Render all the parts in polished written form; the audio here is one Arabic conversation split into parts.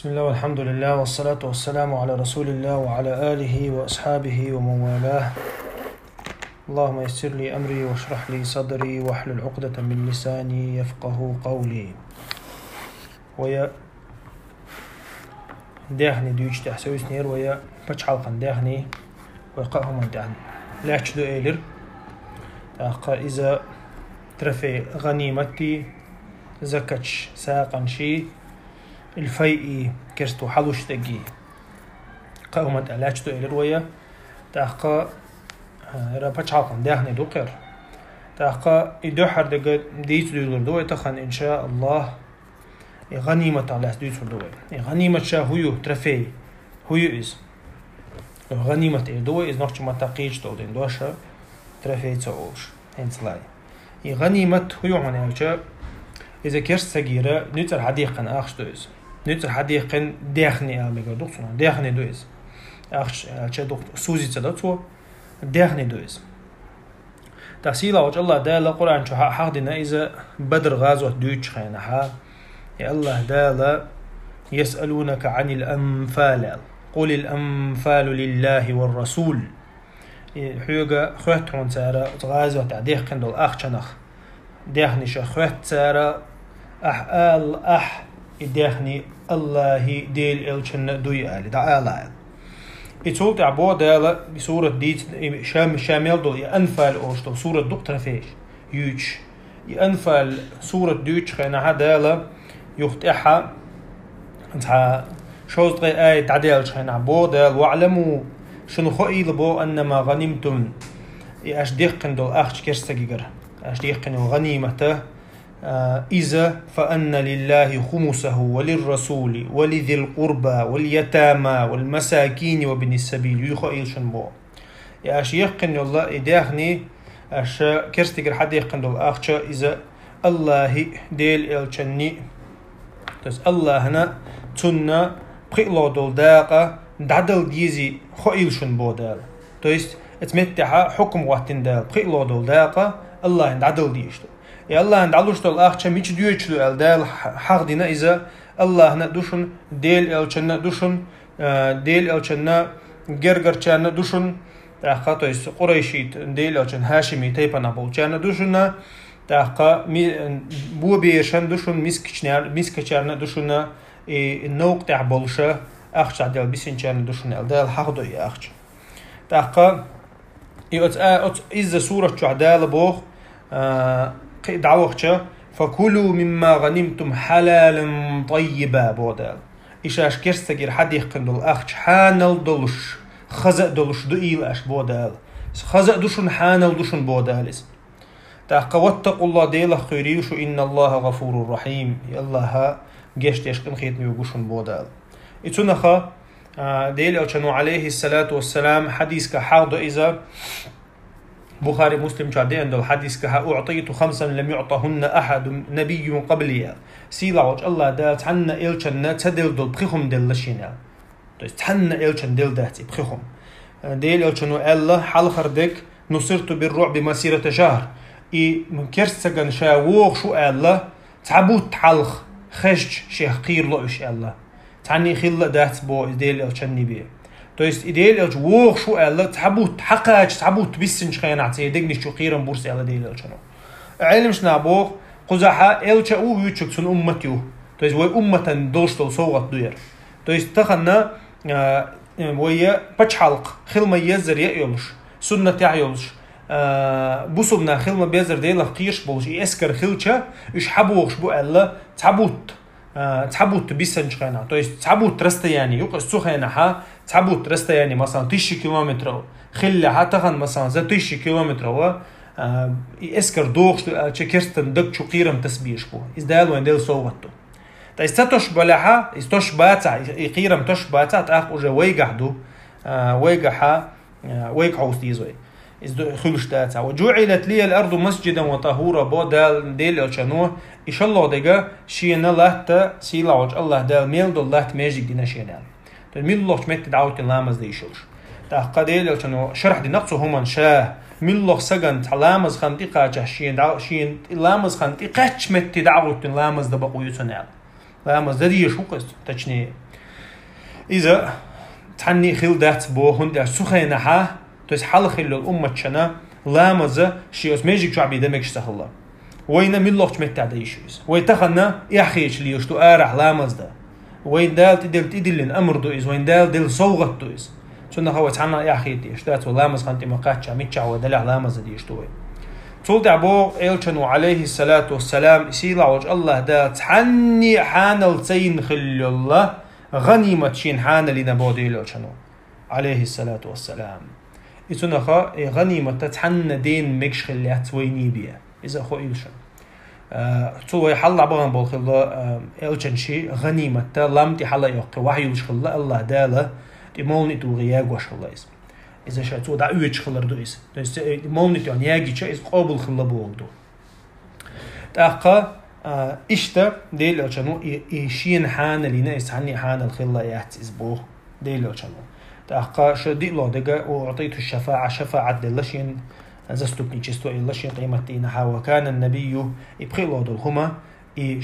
بسم الله والحمد لله والصلاة والسلام على رسول الله وعلى آله وأصحابه ومن والاه. اللهم يسر لي أمري واشرح لي صدري واحلل عقدة من لساني يفقه قولي. ويا داخني ديوش تحسويس نير ويا بچ حلقا داخني ويقاهم داخني لاش دو إيلر تاقا إذا ترفي غنيمتي زكتش ساقا شي الفيئي كرستو حلوش تجي قاومة علاج تو إلروية تاقا رابطش حلقا داخني دوقر تاقا إدوحر دقا ديت دولر دوي تخن إن شاء الله غنيمة على ديت دوي غنيمة شا هيو ترفي هيو إز غنيمة دوي إز نوخش ما تاقيج تودين دوشا ترفي تسوش هنسلاي غنيمة هيو هنا إذا كرست سجيرة نتر حديقا أخش دوز نتر حديقا داخني أميجا دوكسونا داخني دوز أخش شدوك سوزي تداتو داخني دوز تحصيل وجه الله دال القرآن شو حقدنا إذا بدر غزوة دوتش خينها يا الله دال يسألونك عن الأنفال قل الأنفال لله والرسول حيوغا خواتهم سارة غزوة داخن دول أخشنخ داخني شخوات سارة أح داخني الله ديل إلشن دوي آلي دا آلال يتولت عبو دالة بسورة ديت شامل دول يأنفال أوشتو سورة دكتور فيش يوش يأنفال سورة دوش خينها دالة يختحها انتها شوز غير آية تعديل خينها عبو دال واعلموا شنو خئيل بو أنما غنمتم يأش ديقن دول أخش كرستقيقر أشديقن غنيمته إذا فأن لله خمسه وللرسول ولذي القربى واليتامى والمساكين وابن السبيل يخيل شنبو أشيقن الله إداخني أش كرستقر حد يقن دول أخش إذا الله ديل الشني تس الله هنا تنا بقيلو دول داقة دعدل ديزي خيل شنبو دال تيست اتمتها حكم وقتين دال بقيلو دول داقة الله عند عدل ديشتو يا الله عند عدلشتو الأخ ميش ديوشلو الدال حق دينا إذا الله ندوشن ديل الشنا دوشن ديل الشنا جرجر شنا دوشن تأخذ يس قريشيت ديل الشن هاشمي تيبنا بول شنا دوشنا تأخذ بو بيرشن دوشن مسكشنا دوشنا النوق تعبولشه أخش عدل بيسين شنا دوشن الدال حق دو يا أخش تأخذ إذا سورة عدالة بوخ دعوة فكلوا مما غنمتم حلالا طيبا بودال إيش كرستجير حد يقن دول أخش حانل دولش خزق دولش دوئيل أش بودال خزق دوشن حانل دوشن بودالس واتقوا الله ديلا خيريوش إن الله غفور رحيم يالله جيشت يشقن خيط ميوغوشن بودال إتونخا ديلا وشنو عليه الصلاة والسلام حديث كحاضو إذا بخاري مسلم جادين دول حديث كها أعطيت 5 لم يعطهن أحد نبي من قبلي سيلا وجه الله دا تحنا إلشن تدل دول بخيهم دلشينا تحنا إلشن دل داتي بخيهم ديل إلشنو الله حال خردك نصرت بالرعب مسيرة شهر من كرسجن شاووغ شو الله تعبوت حلخ خش شيخ قير لؤش الله تعني خلا دات بو ديل إلشن نبيه تويست إديل إلش ووغ شو الله تعبوت حقاج تعبوت بيسنش خيانعتي دقني شو قيرن بورس الله ديل إلشنو علمش نابوغ قزحا إلش أو يوتشك سن أمتيو تويست وي أمة دوشتل صوغت دوير تويست تخنا ويا بچ حلق خلما يزر يأيولش سنة يعيولش بوصلنا خلما بيزر ديل قيش بولش يسكر خلشة إش حبوغش بو الله تعبوت بيسنش خيانع تويست تعبوت رستياني يقص سخينها تعبوت رستياني مثلا 1000 كيلومتر خلها تخن مثلا زي 1000 كيلومتر هو اسكر دوغش تشكرستن دك شو قيرم تسبيش بو ازدال وين ديل صوغتو تا استوش بلها استوش باتا قيرم توش باتا تاخ وجا ويقعدو ويقحا ويقعوس ديزوي ازدو خلش داتا وجعلت لي الارض مسجدا وطهورا بو دال ديل شنو ان شاء الله دغا شينا لهتا سيلا وجه الله دال ميل دول لهت ماجيك دينا شينا ميل الله مت دعوت لامز ديشوش تا قديل شنو شرح دي نقصه هما شاه ميل الله سجن لامز خندقه جشين شين لامز خندقه مت دعوت لامز دبقو يسنال لامز دي شو قص تشني إذا تعني خيل دات بو هند سخينها تويس حال خيل الأمة شنا لامزة شيء ميجيك شعبي دمك شتخلا وين من لوقت متى دايشوس ويتخنا يحيش ليش تو أرح لامزة وين دال تدلن أمر دويس وين دال صوغت دويس شنو هو تحنا يحيي ديش دات لامز خنتي مقاتشا ميتشا ودلع لامزة ديش توي تول دعبو إلشنو عليه الصلاة والسلام يسيلا وج الله دا تحني حانل تين خل الله غنيمة شين حانل لنبودي إلشنو عليه الصلاة والسلام يتنخا غنيمة تتحن دين مكش خليات ويني بيا إذا خو إلشن تو يحل عبان بول خلا إلشن شي غنيمة لم تحل يوقع وحي وش خلا الله داله تمولني تو غياج وش خلا اسم إذا شاتو دا أويش خلر دويس مولني تو نياجي شيء قابل خلا بولدو تأقى إشتا ديل إلشنو إيشين حان لينا إسحني حان الخلا يات إسبوه ديل إلشنو تأقى شدي الله دقا وأعطيته الشفاعة شفاعة دلشين زستوك نيشستو إلشين قيمتين وكان النبي يبخي الله دلهما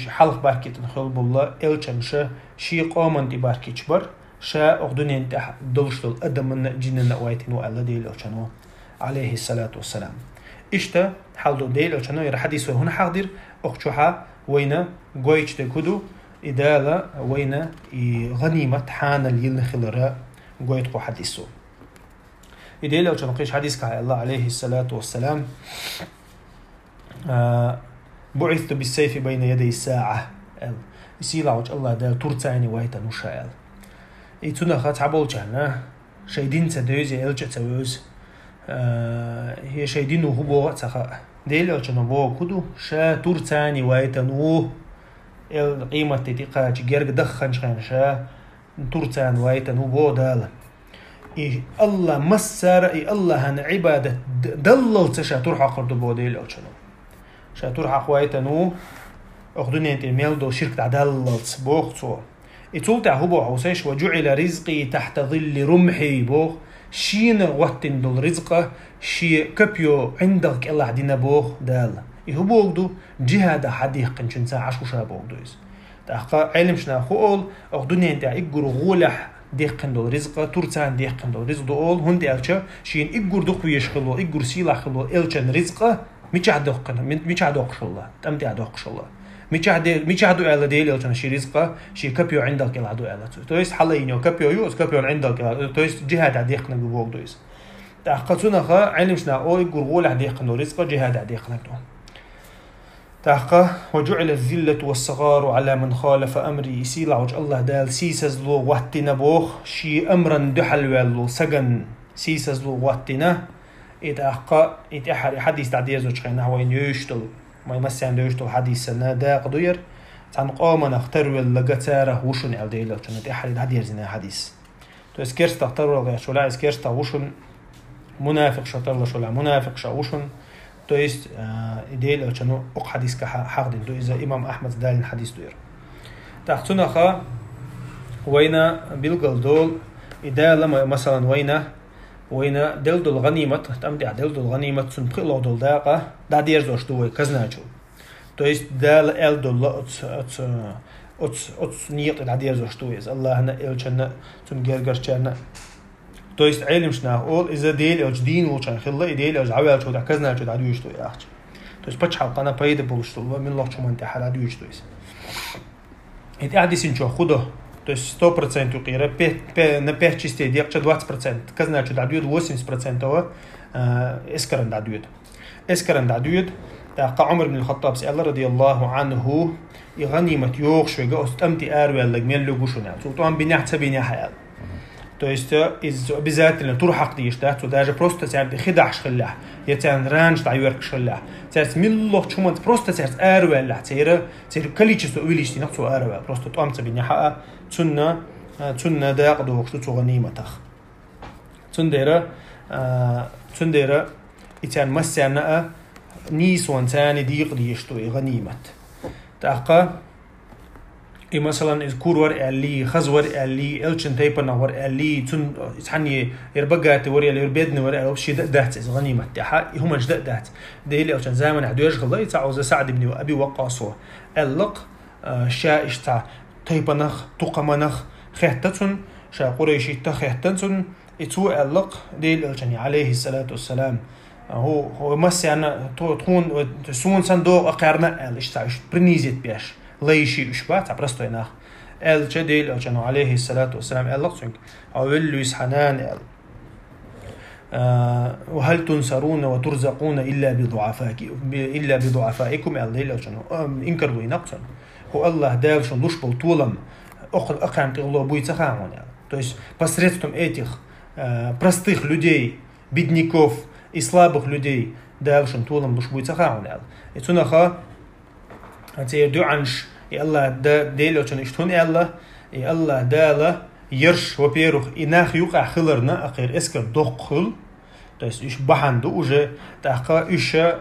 حلق باركي تنخل بالله إلشن شي قامن دي باركي تشبر شا أخدونين تح دلشتل أدم من جنن وايتين وألا ديل إلشنو عليه الصلاة والسلام إشتا حالدو ديل إلشنو يرى حديث هنا حاضر أخشوها وينا قويتش تكودو إدالة وينا غنيمة حان اليل خلراء قويت قو حديثو إدالة لو تنقيش حديث كعي الله عليه الصلاة والسلام بعثت بالسيف بين يدي الساعة يسيلا وجه الله دال تورتاني وايتا نشاء إيتونا خات عبول جانا شايدين تدوزي إلجا تدوز هي شايدين وهو تخا ديل لو تنبو كدو شا تورتاني وايتا نو القيمة تتيقا جيرك دخن شغان شا تورتان وايتا نو بو دال الله مسر الله هن عبادة دلل تشا ترحق قردو بو ديل لو تنو شا ترحق وايتا نو أخدوني انت ميل دو شركة عدلت بوخ تو إتولت عهبو عوسيش وجعل رزقي تحت ظل رمحي بوخ شين وقتن دول رزقه شي كبيو عندك الله عدينا بوخ دال يهبوك دو جهاد حديق قنشن ساعة شو شابوك دويس تحقا علم شنا خوول أخدوني انت إقر غولح ديقن دول رزقه تورتان ديقن دول رزق دول هند ألشا شين إقر دقو يشخلو إقر سيلا خلو إلشان رزقه ميشا دوقنا ميشا دوقش الله تمتي دوقش الله ميشا دو ألا ديل إلشان شي رزقه شي كبيو عندك إلا دو ألا تويس حالينيو كبيو يوز كبيو عندك إلا تويس جهاد عديقنا بوك دويس تحقا خا علم شنا أو إقر غولح ديقن دول رزقه جهاد عديقنا دو تحقا وجعل الذلة والصغار على من خالف أمري سيلا وجه الله دال سيسزلو واتنا بوخ شي أمرا دحل والو سجن سيسزلو واتنا إتحقا إتحر حديث تعديز وجهنا هو يشتل ما يمسي عند يشتل حديث سنة دا قدير تنقام نختار واللقتاره وشن أوديلا وجهنا إتحر الحديث زنا حديث تو إسكيرس تختار ولا شو لا إسكيرس وشن منافق شطر شو منافق شوشن تو است ایدیل اچنو اق حدیث که حق دین تو إذا إمام أحمد دالن حدیث دویر تحتنا خا وينا بيلقل دول إدالة مثلا وينا دل دول غنيمة تمدي دل دول غنيمة سنبخلو دول داقة دا دير زوش دوي كزناجو تو است دال ال دول ات نيت دا دير زوش دوي الله هنا إلشنا سنجرجرشنا تو است علم شنا اول إذا ديل أو جدين وشان خلا ديل أو عوال شو دكزنا شو دعويش تو يا أخي تو است بتش حلقنا بايد بولشتو من الله شو من تحل دعويش تو است إنت أحدثين شو خده تو است 100% وقيرة نبيه تشتي ديك 20% كزنا شو دعويد 80% هو إسكرن دعويد تاق عمر بن الخطاب سأل رضي الله عنه يغنيمة يوخ شو جا استمتي أروي لجميل لوجوشنا سلطان بنيحت بنيحة تو است از بذات اللي تروح ديش ده تو داجه просто تعرف خدعش خلاه يتان رانج تعيرك خلاه تعرف ملو شو مت просто تعرف اروا لا تعرف كليش تو ويليش نقصو اروا просто تو امت بني حق تنا داق دو وقت تو غنيمتخ تنديره يتان مسانا نيس وانتاني ديق ديش تو غنيمت تاقا مثلا الكور ورق اللي خز ورق اللي الشن تيبنا ورق اللي تن تحني يربقات ورق اللي يربدنا ورق أو شيء دهت غنيمة تاعها هم مش دهت ده اللي عشان زمان عدوش غلا يتعوز سعد بن أبي وقاصه اللق شائش تاع تيبنخ تقمنخ خهتتن شا قريشي تخيحتنسون إتسو ألق ديل ألشاني عليه الصلاة والسلام هو مسي أنا تكون تسون صندوق أقارنا أل إشتاعش برنيزيت بيش ليشي إشبات عبرستو يناخ أل جديل ألشانو عليه الصلاة والسلام ألق سنك أولو يسحنان أل وهل تنصرون وترزقون إلا بضعفائكم أل ديل ألشانو إنكروا ينقصن هو الله داوشن لشبل طولم أقام تغلو بويتخامون то есть посредством этих простых людей, бедняков и слабых людей, дальше тулам душ будет сахаунал. И цунаха, те дуанш, и Аллах делил, что ничтун Аллах, и Аллах дала ерш, во-первых, и нах юка хиларна, ахир эскер доххил, то есть иш баханду уже таха иша,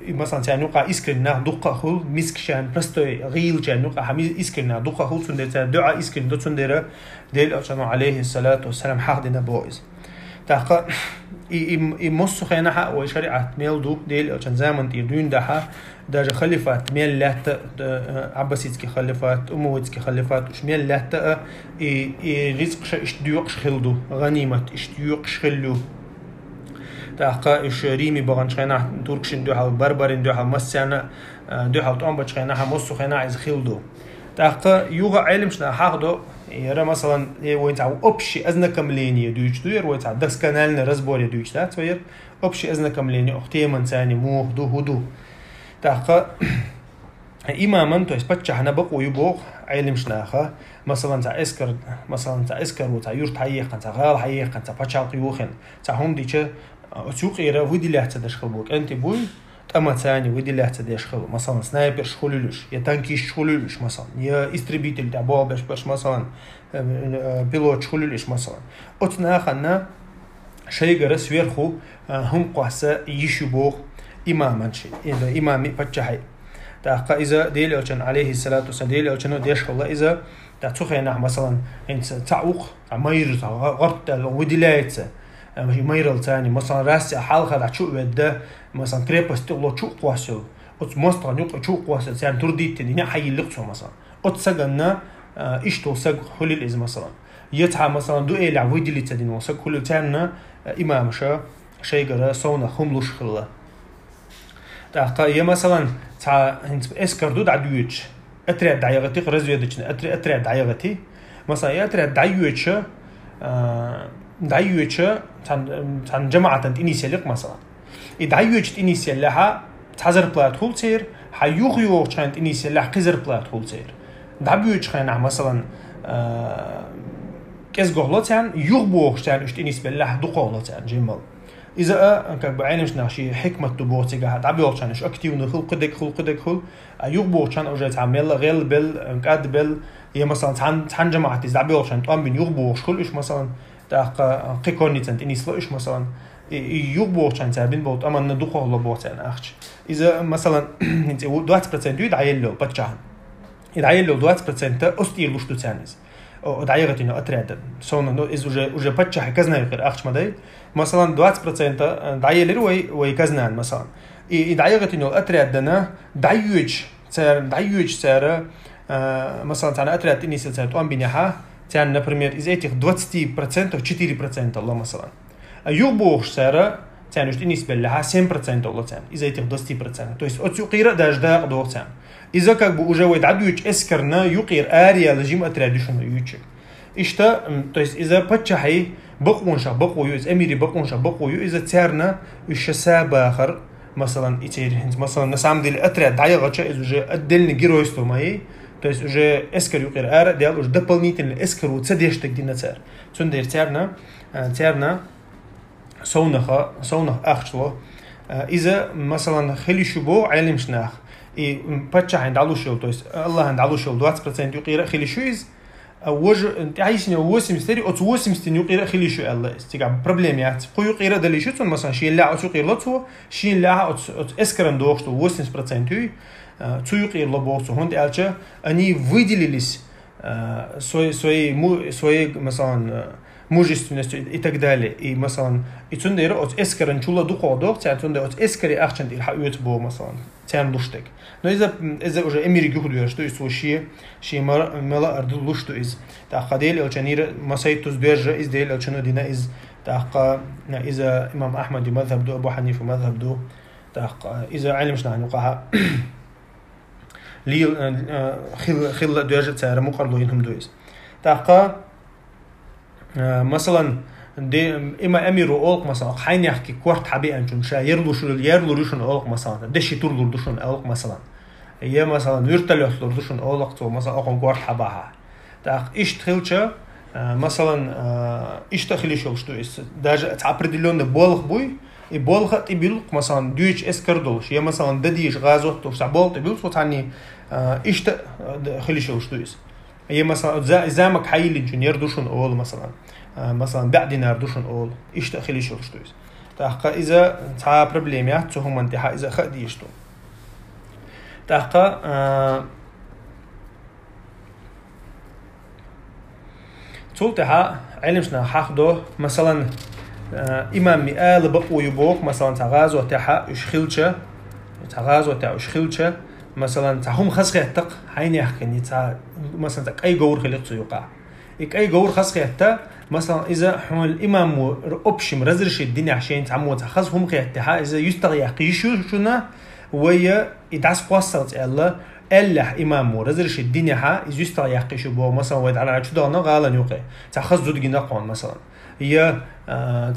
и массан тянука искренне духхил, мискшан простой гил тянука хами искренне духхил, сундера дуа искренне до сундера делил, что алейхи салату вассалам хахдина боиз. تاقا يمصو خيناها وشريعة ميلدو ديل عشان زمن يدون دها درجة خلفات ميل لات عباسيتسكي خلفات أمويتسكي خلفات وش ميل لات رزق اشتيوقش خلدو غنيمة اشتيوقش خلو تاقا إش ريمي بغن شخيناها تركشن دوحا بربرين دوحا مسيانا دوحا وطعم شخيناها مصو خيناها إز خلدو تاقا يوغا علم شنا حاقدو يرى مثلا وينتعو أبشي أزنا كملينية دويش دوير وينتعو دكس كانالنا رزبوريا دويش دا توير أبشي أزنا كملينية أختيما تاني موخ دو هدو تاقا إماما تويس باتشاحنا بقو يبوغ علم شناخا مثلا تا إسكر وتا يورت حييقا تا غال حييقا تا باتشاق يوخن تا هم ديشا أتوق إيرا ودي لحتا داشخل بوك أنت بوي أما ثاني ودي اللي هتدخله مثلا سنايبر شخولولش يا تانكيش شخولولش مثلا يا استربيتل تبع باش مثلا بيلوت شخولولش مثلا أتنا خنا شيء جرس ويرخو هم قاسة يشبوه إماما شيء إذا إمامي بتشحي تاقا إذا ديل ألشان عليه الصلاة والسلام ديل ألشانو ديش الله إذا تأخذنا مثلا أنت تعوق عمير غرت ودي لايتس ميرل تاني مثلا راسي حلقة دعشو وده مثلا كريبس تقول شو قواسو أتمسطر نيوق شو قواسو تاني ترديت تاني حي اللقصو مثلا أتسجلنا إيش توسج كل الإز مثلا يتها مثلا دو إلى عودي اللي تدين وسج كل تاننا إمام شيء جرا صونا خملوش خلا تاقا مثلا تا إسكردو دعويتش أترى دعيغتي خرزوا يدشنا أترى دعيغتي مثلا أترى دعيوتش دعيوتش تان جماعة إنيسيالك مثلا إدعيوتش إنيسيال لها تحذر بلات هول تير حيوغيو كانت إنيسيال لها قزر بلات هول تير دعيوتش خينا مثلا كيس غولتان يغبوغ تان إشت إنيسيال لها دقولتان جمال إذا أنك بعينش ناشي حكمة تبوتي قاعد دعيوتش كانش أكتيو نخل قدك خل يغبوغ كان أوجد تعمل غير بال أنكاد بال هي مثلا تان جماعة دعيوتش كانت أم بين يغبوغ شكل إيش مثلا تاق قيكوني تنت إنيسلا إيش مثلا يغبوغ كان تابين بوت أما ندوخه الله بوتان أخش إذا مثلا أنت 20% يدعيلو بتشان يدعيلو 20% أستير وشتو تانيز أو دعيغتينو أتريد سونا إذا وجه بتشح كزنا يغير أخش مداي مثلا 20% دعيلو ويكزنان مثلا يدعيغتينو أتريد دنا دعيوج سعر مثلا تانا أتريد إنيسل سعر تقوم بنيها تان например из этих 20% 4% الله مثلا يغبوغ سعر تان وش بالنسبة لها 7% الله تان из этих 20% то есть от يقير داجداق دو تان إذا как бы уже ويدعدوش إسكرنا يقير آريا لجيم أتراديشنو يوتشك إشتا то есть إذا بتشحي بقونشا بقويو إذا أميري بقونشا بقويو إذا تارنا إيش سابا آخر مثلا إتير مثلا نسام دي الأتراد دعيغتش إذا جا أدلني جيرويستو ماي то есть уже эскер юqir ара делал уже дополнительно эскер вот садештек динацер цундер терна соунах ахчло إذا مثلا خليشوبو علم شناخ и патча عندалушил то есть Allah عندалушил 20% юqir خليشوиз وجه تعيشنا 80 от 80 юqir خليشو الله استيقع проблемят خو юqir далишут مثلا شين لا от юqir лотсо شين لا от эскерен дошту 80% цуюqir лоборсу хонд алча они выделились свои مثلا мужественностью и так далее. И مثلا итсундер от эскерен чула духовдох, цятундер от эскери ахчент илха уютбо مثلا цян луштек. Но из-за уже эмири гухдуя, что из ши мала арду лушту из тахадел элчанир масайтус бержа из дел элчану дина из تحقق إذا إمام أحمد مذهب دو أبو حنيفة مذهب دو تحقق إذا علمش نحن قها لي خل درجة سعر مقارنة هم دويس تحقق مثلا دي إما أميرو أولق مثلا حين يحكي كورت حبي أنشون شا يرلو ريشون أولق مثلا دشي تورلو ريشون أولق مثلا هي مثلا يرتلو ريشون أولق تو مثلا أقوم كورت حباها تحقق إيش تخيلش مثلا اشتغلي شو есть даже определённый болох буй и болох и бил مثلا дюч эскардолш я مثلا дадиш газот то сабол ты бил сотани اشتغلي شو есть هي مثلا زامك حيل انجينير دوشن اول مثلا بعد دينار دوشن اول اشتغلي شو есть تحقق اذا تا проблемят то هم انتها اذا خدي что تحقق تولتها علمشنا حقدو مثلا إمام مئال بقو يبوك مثلا تغاز وتحا يشخلشة تغاز وتحا يشخلشة مثلا تهم خسخي التق حين يحكي مثلا أي جور خلق سيوقع أي جور خسخي التق مثلا إذا حمل الإمام أبشم رزرش الدنيا عشان تعمو تخص هم خيتها إذا يستغي يحقيشو شنا ويا يدعس قوصلت الله الله إمامه رزرش الدنيا ها يستغي يحقيشو بو مثلا ويد على عشدانا غالا يوقع تخص زود جناقون مثلا هي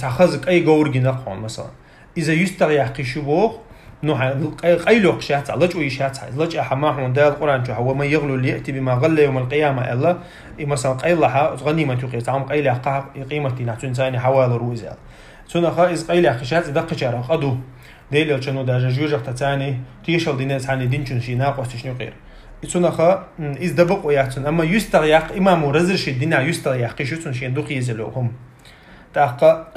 تخص أي جور جناقون مثلا إذا يستغي يحقيشو بو نوع أي لوق شات الله جو يشات الله جا حماهم ده القرآن جو هو ما يغلو اللي يأتي بما غل يوم القيامة الله مثلا قيل لها غنيمة تقي تعم قيل لها قيمة نحتون ثاني حوالي روزال ثم خايز قيل لها خشات دق شارع قدو ديل شنو ده جوجة تاني تيشل دينات ثاني دين شي ناقص تشنو غير ثم خا إز دبق ويحسن أما يستغيق إمام رزرش الدنيا يستغيق شو شي ندق يزلوهم تحقق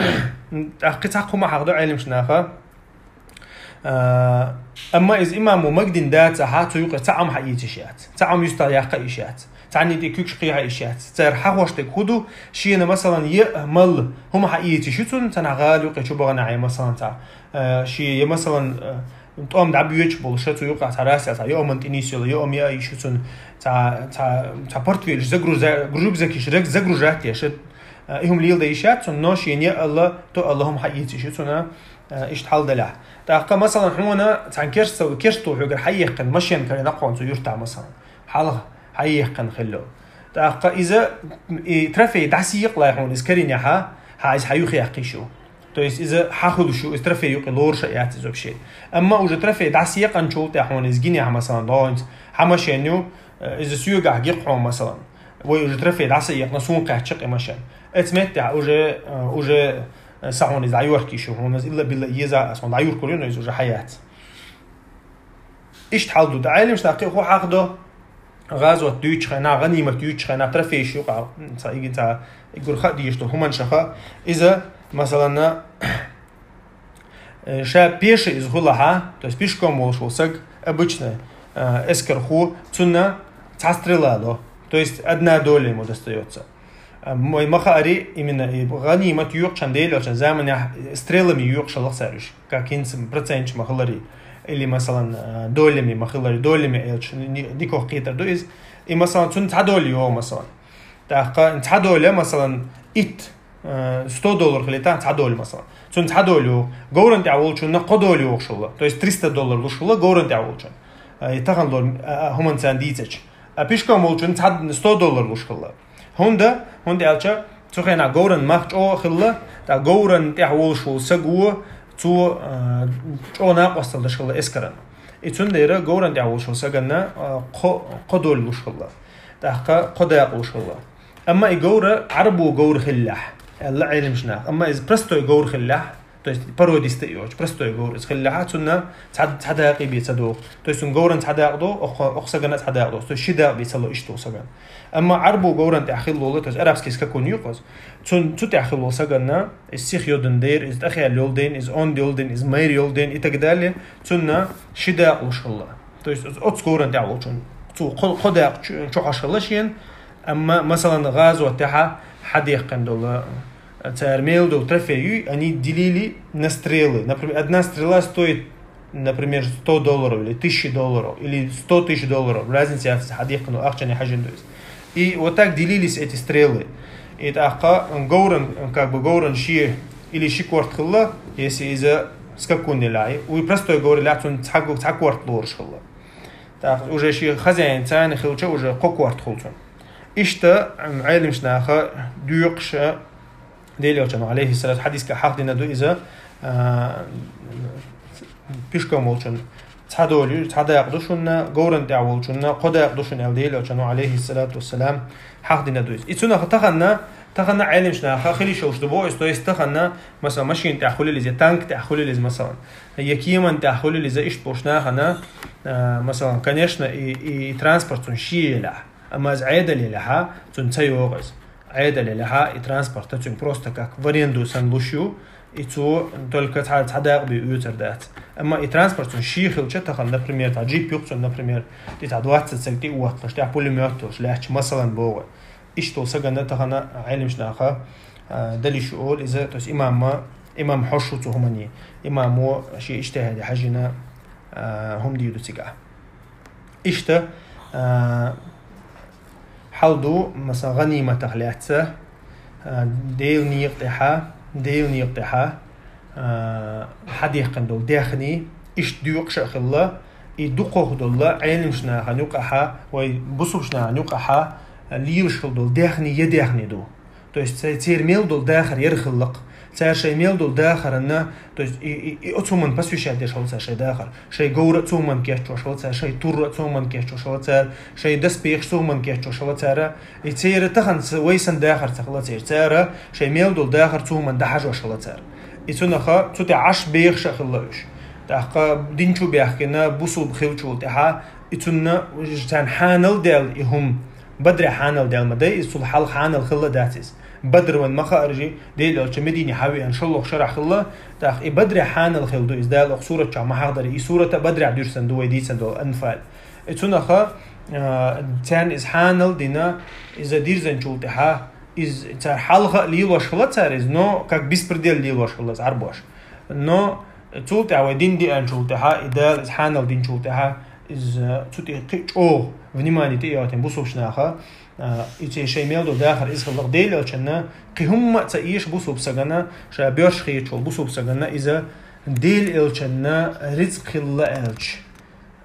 تحقهم حقدو علم شناخه أما إذا إمام مجدين دات هاتو يقع تعم حقيقي شيات تعم يستغيق إشيات تعني دي كيكش قيها إشيات تار حقوش تكودو شينا مثلا يأمل هم حقيقي شتون تنغال يقع شو بغناعي مثلا تا شي مثلا تقوم دعبي يجبل شتو يقع تراسي تا يوم انتنيسيو يوم يأي شتون تا بورتفيل جروب زكيش رك زجرو جاتي شت هم ليل ده إشيات نوش ينيا الله تو اللهم حقيقي شتونا إيش تحل دلع تاقا مثلا حمونا تعنكرس وكرستو حجر حيقن مشين كان نقون سو يرتع مثلا حالها حيقن خلو تاقا إذا ترفي دعسيق لا يحون إسكرين يحا عايز حيوخي يحقيشو تو إذا حاخذ شو ترفي يقي لور شيء زوب شيء أما وجه ترفي دعسيق أنشو تحون إزجيني مثلا داينز حمشينيو إذا سيوقع جيقهم مثلا وجه ترفي دعسيق نسون قاعد مشان اتمتع وجه ساعون إذا عيور كيشو هون إلا بالله يزع أصلا عيور كلنا يزوج حياة إيش تحلو ده عالم شتاقي هو حقده غازوة دوتش خنا غنيمة دوتش خنا ترفيش يقع تا يقول خدي يشتو هم شخا إذا مثلا شاب بيش إذا هلا то есть пешком волшился обычно эскер ху цуна цастрелало то есть одна доля ему достается мой махари именно غنيمة يوق شنديل عشان زمان سтрелами يوق شلخ سارش كاكين процент махалари или مثلا долями махалари долями ديكو قيتر دويز и مثلا تون تعدوليو مثلا تاقا تعدولة مثلا إت $100 خليتان تعدول مثلا تون تعدوليو غورن تعول شو نقدوليو شو то есть $300 شو غورن تعول شو يتخن دول هم إنسان ديتش أبيشكم مول شو تعد $100 شو هوندا ألشا تخينا غورن ماخ أو خلا تا غورن تعول شو سجوا تو أو ناقص الشغل إسكرنا إتون ديرا غورن تعول شو سجنا قدول وشغله تحقق قداق وشغله أما يغورا عربو غور خلاح الله علم شنا أما إذا برستو يغور خلاح то есть пародист يوش برستو يغور خلاح تنا تحداقي بيتصدو то есть غورن تحداقدو أخ سجنا تحداقدو то есть شدا بيتصلو إشتو سجن أما عربو غورن تأخيلو то есть عربسكي سكون يقص تون تأخيلو سجنا السيخ يودن دير إز أخيال يولدين إز أون يولدين إز مير يولدين إتقدالي تنا شدا وشغله то есть أتس غورن تعول شون تو قداق شو حشلشين أما مثلا غاز وتحا حديقة дола цармел дол трофею, они делили на стрелы. Например, одна стрела стоит, например, $100 или $1000 или $100 000. Разница в хадиqa, но ахчани хажин. И вот так делились эти стрелы. И это гоуран, как бы гоуран ши или шикорт хилла, если из-за скакуни лай. И простой гоуран лятун цакорт лорш хилла. Так, уже ши хозяин цайны хилча уже кокорт хилчун. إشتا علم شناخة ديوقش ديلي وجنو عليه الصلاة حديث كحق دينا دو إذا بيشكا مولشن تحدولي تحدا يقدوشنا غورن دعوولشنا قدا يقدوشنا ديلي وجنو عليه الصلاة والسلام حق دينا دو إذا إتسونا تخنا علم شناخة خلي شوش دبو تخنا مثلا ماشين تأخولي لزي تانك تأخولي لزي مثلا يكيمن تأخولي لزي إشت بوشناخنا مثلا конечно и транспорт شيء أما عادة لها تنتيوغز عادة لها и транспорт تون просто как в аренду санлушью и то только تعداق بيوتر دات أما и транспорт он شيخ الشتاخ например تجيب يقصون например تتعدوات تسكتي وقتلش تاع بوليمياتوش لاش مثلا بوغ إيش توصل جنة تخنا علم شناخة دليل يقول إذا تس إمام حشو تهمني إمامو شيء اجتهاد حجنا هم ديودو تيجا إيشتا حلدو مثلا غنيمة تخليعته ديل نيقتها حديقن دول داخني إيش ديوق شاخلا يدقوه دول علم شنا هنوقها ويبصوا شنا هنوقها ليرش دول داخني يداخني دو то есть цер мел дол дахар ярхыллык цер шей мел дол дахарына то есть и отсуман посвящать деш холца шей дахар шей гоура цуман кечо холца шей тур цуман кечо холца шей доспех цуман кечо холца и цер тахан вейсан дахар цахла цер шей мел дол дахар цуман дахажо холца и цунаха цути аш бех шахлыш таха динчу бехкена бусул бхилчу таха и цунна жан ханал дел ихум بدر حانل دال مدي سول حال حانل خلا داتس بدر وان مخارجي ديل او مديني حاوي ان شاء الله شرح خلا تاخ بدر حانل خلدو از دال صوره تاع ما حضر اي صوره بدر عبد سندو دي سندو انفال اتنخا تان از حانل دينا از دير زنچولتها از تاع حلقه لي واش خلا تاع از نو как беспредел لي واش خلا عربوش نو تولتها ودين دي انچولتها دال از حانل دين چولتها из цути о внимание ты я тем бусовшнаха и те шеймел до дахар из халдел очна кихум цаиш бусовсагана шабёш хичол бусовсагана иза дел элчна ризq хилла элч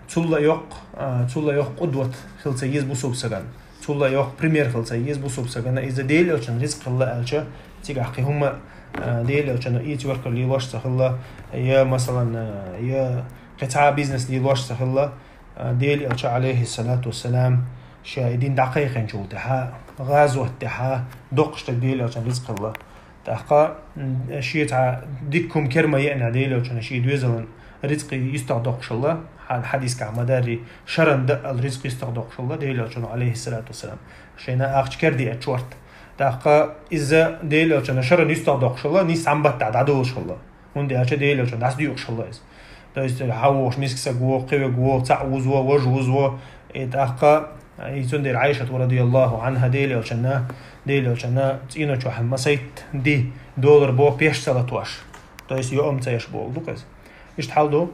цулла ёq qudwat хилца из бусовсаган цулла ёq пример хилца из бусовсагана иза дел элчна ризq хилла элч тига кихум дел элчна и творка ли лош сахилла я مثلا я قطاع بيزنس لي لوش سهلا ديل أرجع عليه الصلاة والسلام شاهدين دقيقة نشوتها غازوة تها دقش تديل أرجع رزق الله تحقا شيء تع ديكم كرمة يأنا ديل أرجع شيء دوزلن رزق يستعدقش الله حديث كعمداري شرن دق الرزق يستعدقش الله ديل أرجع عليه الصلاة والسلام شينا أخش كردي أشورت تحقا إذا ديل أرجع شرن يستعدقش الله نيس عم بتعد عدوش الله وندي أرجع ديل أرجع داس ديوش الله то есть حوش مسك سجوا قوي جوا تعوزوا وجوزوا إتأخا يتندر عائشة رضي الله عنها ديلي وشنا تينو شو حمسيت دي $1 بو بيش سلطواش то есть يوم تيش بو لوكاس إيش تحلو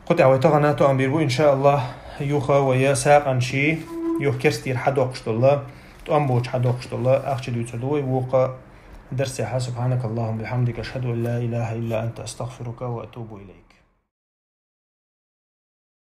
قطع ويتغنى تو أمبيربو إن شاء الله يوخا ويا ساق عن شيء يوخ كرستير حدوقش الله تو أمبوش حدوقش الله أخشى دوتسدوي ووقا درسي سبحانك اللهم بحمدك أشهد أن لا إله إلا أنت أستغفرك وأتوب إليك